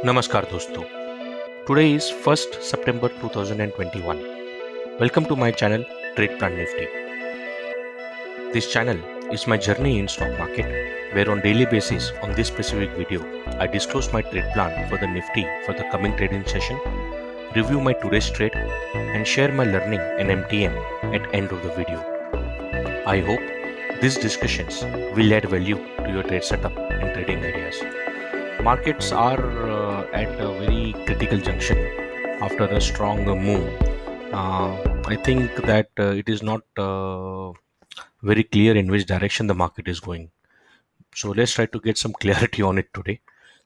Namaskar दोस्तों. Today is 1st September 2021. Welcome to my channel Tradeplan Nifty. This channel is my journey in stock market where on daily basis on this specific video I disclose my trade plan for the Nifty for the coming trading session, review my today's trade and share my learning and MTM at end of the video. I hope these discussions will add value to your trade setup and trading ideas. Markets are at a very critical junction after a strong move. I think that it is not very clear in which direction the market is going. So let's try to get some clarity on it today.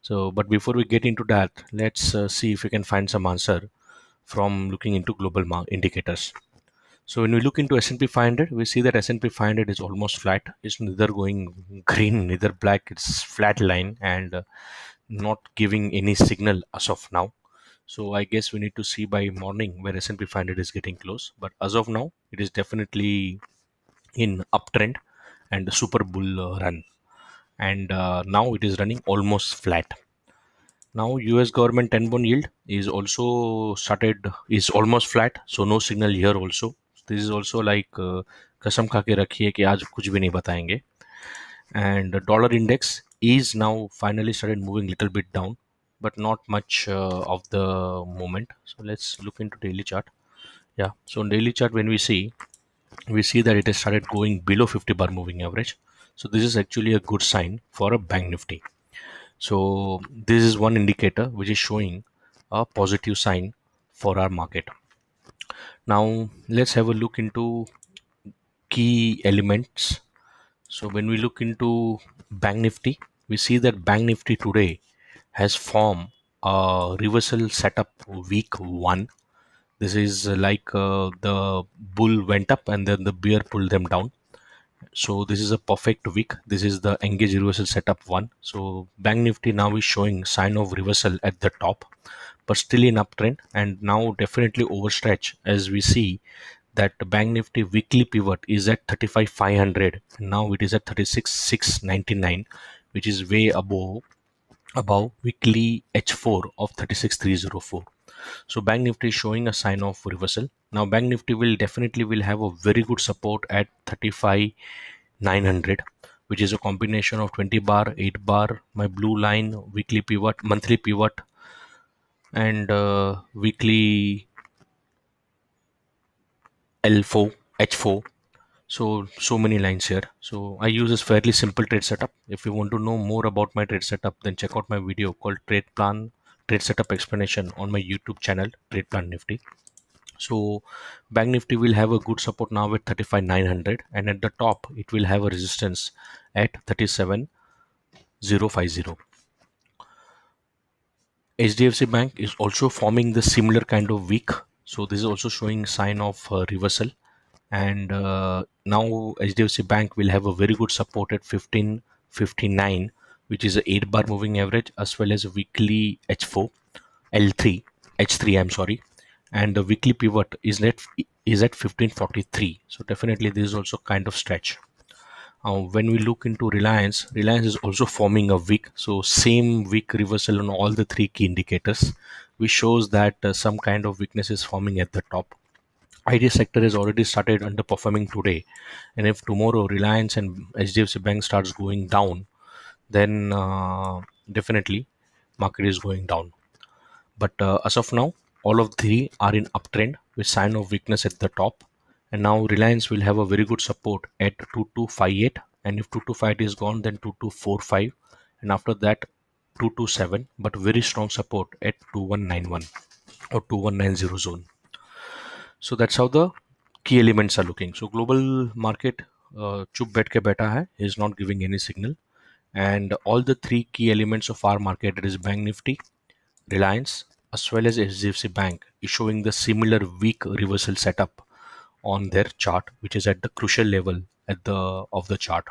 But before we get into that, let's see if we can find some answer from looking into global indicators. So when we look into S&P 500, we see that S&P 500 is almost flat. It's neither going green, neither black. It's flat line and not giving any signal as of now. So I guess we need to see by morning where S&P 500 is getting close. But as of now, it is definitely in uptrend and the super bull run. And now it is running almost flat. Now US government 10 bond yield is almost flat. So no signal here also. This is also like कसम खा के रखिए कि आज कुछ भी नहीं बताएंगे. And the dollar index is now finally started moving little bit down, but not much of the movement. So let's look into daily chart. Yeah, so on daily chart when we see that it has started going below 50 bar moving average. So this is actually a good sign for a bank nifty. So this is one indicator which is showing a positive sign for our market. Now let's have a look into key elements. So when we look into Bank Nifty, we see that Bank Nifty today has formed a reversal setup week one. This is like the bull went up and then the bear pulled them down. So this is a perfect week. This is the engage reversal setup one. So Bank Nifty now is showing sign of reversal at the top, but still in uptrend and now definitely overstretch as we see that the Bank Nifty weekly pivot is at 35,500. Now it is at 36,699, which is way above weekly H4 of 36,304. So Bank Nifty is showing a sign of reversal. Now Bank Nifty will have a very good support at 35,900, which is a combination of 20 bar, 8 bar, my blue line, weekly pivot, monthly pivot, and weekly L4, H4. So many lines here. So I use this fairly simple trade setup. If you want to know more about my trade setup, then check out my video called Trade Setup Explanation on my YouTube channel, Tradeplan Nifty. So Bank Nifty will have a good support now at 35,900 and at the top it will have a resistance at 37,050. HDFC Bank is also forming the similar kind of week. So this is also showing sign of reversal. And now HDFC Bank will have a very good support at 1559, which is a 8 bar moving average as well as a weekly H4, L3, H3 I'm sorry, and the weekly pivot is at 1543. So definitely this is also kind of stretch. When we look into Reliance is also forming a wick. So same wick reversal on all the three key indicators, which shows that some kind of weakness is forming at the top. IT sector has already started underperforming today, and if tomorrow Reliance and HDFC Bank starts going down, then definitely market is going down. But as of now, all of three are in uptrend with sign of weakness at the top. And now Reliance will have a very good support at 2258, and if 2258 is gone, then 2245, and after that 227, but very strong support at 2191 or 2190 zone. So that's how the key elements are looking. So global market chup बैठ के बैठा है, is not giving any signal, and all the three key elements of our market, that is Bank Nifty, Reliance as well as HDFC Bank, is showing the similar weak reversal setup on their chart, which is at the crucial level at the of the chart.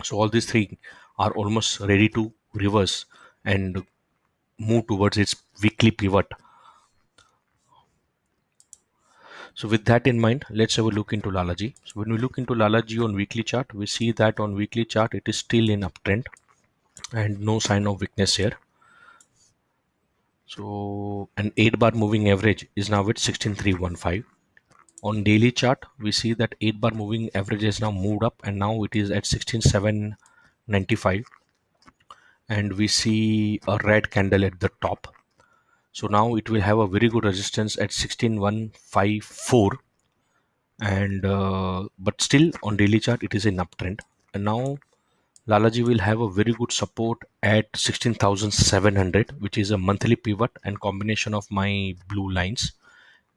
So all these three are almost ready to reverse and move towards its weekly pivot. So with that in mind, let's have a look into Lalaji. So when we look into Lalaji on weekly chart, we see that on weekly chart it is still in uptrend and no sign of weakness here. So an 8 bar moving average is now at 16315. On daily chart, we see that 8 bar moving average has now moved up and now it is at 16795, and we see a red candle at the top. So now it will have a very good resistance at 16154, and but still on daily chart it is an uptrend. And now Lalaji will have a very good support at 16,700, which is a monthly pivot and combination of my blue lines.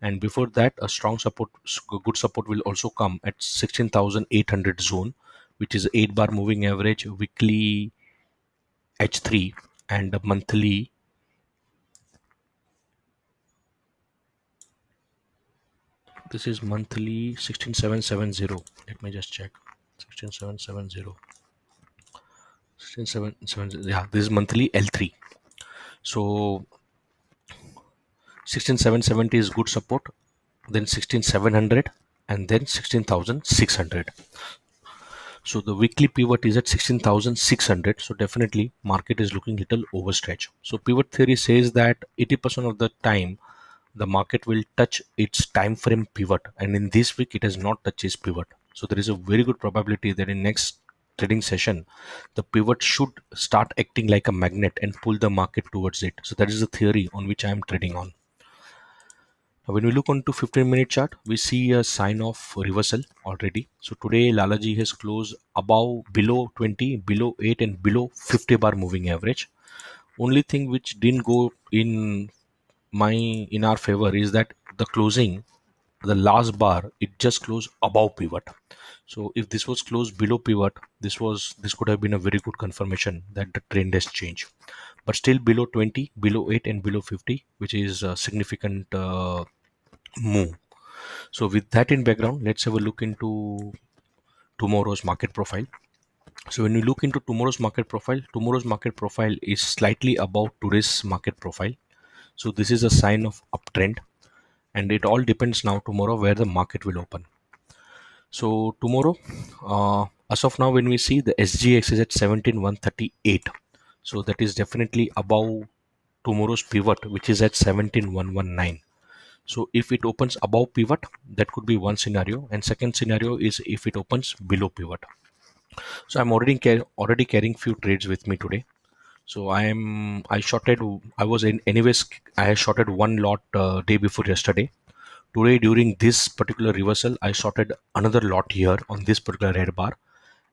And before that, a strong support, good support will also come at 16,800 zone, which is 8 bar moving average, weekly H3, and a monthly. This is monthly 16770. Let me just check. 16770. 16770. Yeah, this is monthly L3. So 16770 is good support, then 16700, and then 16600. So the weekly pivot is at 16,600. So definitely market is looking little overstretched. So pivot theory says that 80% of the time the market will touch its time frame pivot, and in this week it has not touched its pivot. So there is a very good probability that in next trading session the pivot should start acting like a magnet and pull the market towards it. So that is the theory on which I am trading on. When we look onto 15-minute chart, we see a sign of reversal already. So today Lalaji has closed above, below 20, below 8, and below 50 bar moving average. Only thing which didn't go in our favor is that the closing, the last bar, it just closed above pivot. So if this was closed below pivot, this could have been a very good confirmation that the trend has changed. But still below 20, below 8, and below 50, which is a significant move. So with that in background, let's have a look into tomorrow's market profile. So when you look into tomorrow's market profile is slightly above today's market profile. So this is a sign of uptrend, and it all depends now tomorrow where the market will open. So tomorrow, as of now, when we see the SGX is at 17,138, so that is definitely above tomorrow's pivot, which is at 17,119. So if it opens above pivot, that could be one scenario, and second scenario is if it opens below pivot. So I'm already carrying few trades with me today. So I shorted. I was in anyways. I had shorted one lot day before yesterday. Today during this particular reversal, I shorted another lot here on this particular red bar,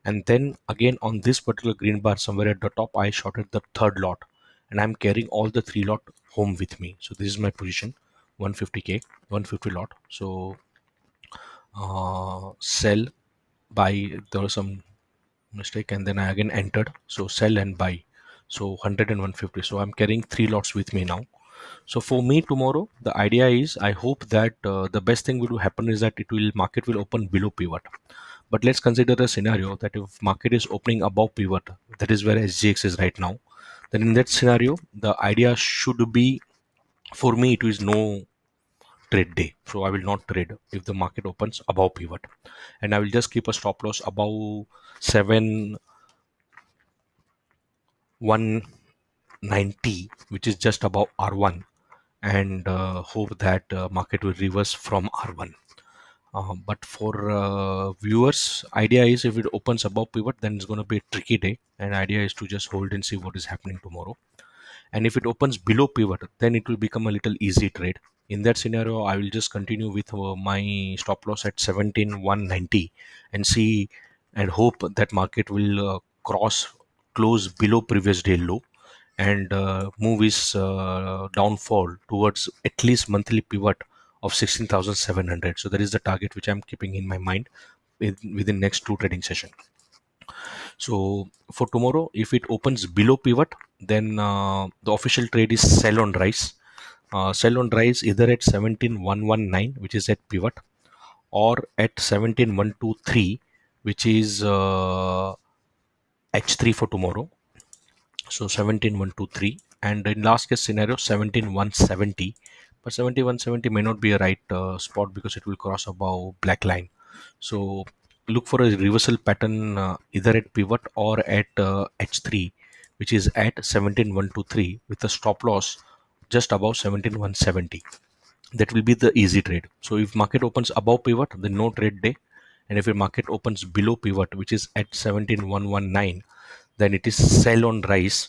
and then again on this particular green bar somewhere at the top, I shorted the third lot, and I'm carrying all the three lot home with me. So this is my position, 150k, 150 lot. So sell, buy. There was some mistake, and then I again entered. So sell and buy. So 100 and 150. So I'm carrying three lots with me now. So for me tomorrow, the idea is I hope that the best thing will happen is that market will open below pivot. But let's consider a scenario that if market is opening above pivot, that is where SGX is right now. Then in that scenario, the idea should be, for me it is no trade day. So I will not trade if the market opens above pivot, and I will just keep a stop loss above 7,190, which is just above R1, and hope that market will reverse from R1. But for viewers, idea is if it opens above pivot, then it's going to be a tricky day, and idea is to just hold and see what is happening tomorrow. And if it opens below pivot, then it will become a little easy trade. In that scenario, I will just continue with my stop loss at 17,190 and see and hope that market will close below previous day low, and move his downfall towards at least monthly pivot of 16,700. So that is the target which I'm keeping in my mind within next two trading session. So for tomorrow, if it opens below pivot, then the official trade is sell on rise. Sell on rise either at 17,119, which is at pivot, or at 17,123, which is H3 for tomorrow. So 17,123, and in last case scenario 17,170. But 17,170 may not be a right spot because it will cross above black line. So look for a reversal pattern either at pivot or at H3, which is at 17,123, with a stop loss just above 17,170. That will be the easy trade. So if market opens above pivot, then no trade day. And if your market opens below pivot, which is at 17,119, then it is sell on rise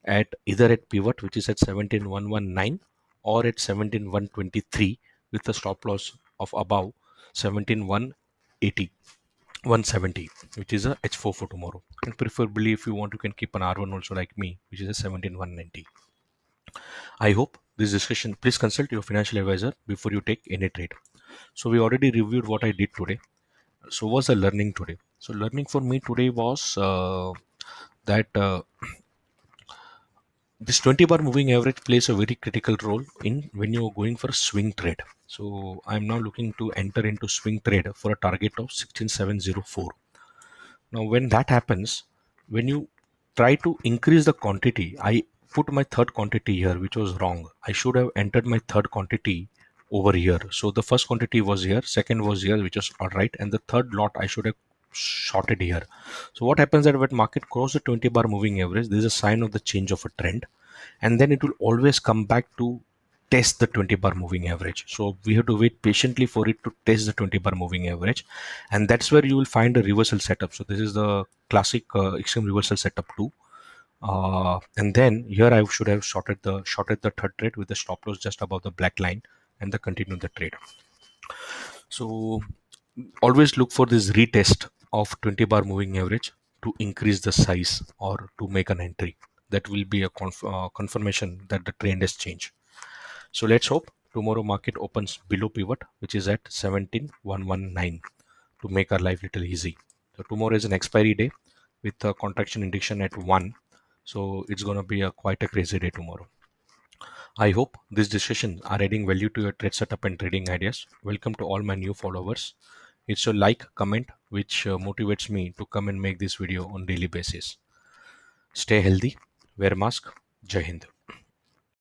at either at pivot, which is at 17,119, or at 17,123 with a stop loss of above 17,180, 170, which is a H4 for tomorrow. And preferably, if you want, you can keep an R1 also like me, which is a 17,190. I hope this discussion, please consult your financial advisor before you take any trade. So we already reviewed what I did today. So what's the learning today? So learning for me today was that this 20 bar moving average plays a very critical role in when you're going for a swing trade. So I'm now looking to enter into swing trade for a target of 16704. Now when that happens, when you try to increase the quantity, I put my third quantity here, which was wrong. I should have entered my third quantity over here. So the first quantity was here, second was here, which was all right, and the third lot I should have shorted here. So what happens that when market crosses the 20 bar moving average, there is a sign of the change of a trend, and then it will always come back to test the 20 bar moving average. So we have to wait patiently for it to test the 20 bar moving average, and that's where you will find a reversal setup. So this is the classic extreme reversal setup too. And then here I should have shorted the third trade with the stop loss just above the black line and the continue the trade. So always look for this retest of 20 bar moving average to increase the size or to make an entry. That will be a confirmation that the trend has changed. So let's hope tomorrow market opens below pivot, which is at 17,119, to make our life little easy. So tomorrow is an expiry day with a contraction indication at 1. So it's going to be a quite a crazy day tomorrow. I hope these discussions are adding value to your trade setup and trading ideas. Welcome to all my new followers. It's your like, comment, which motivates me to come and make this video on daily basis. Stay healthy, wear mask. Jai Hind.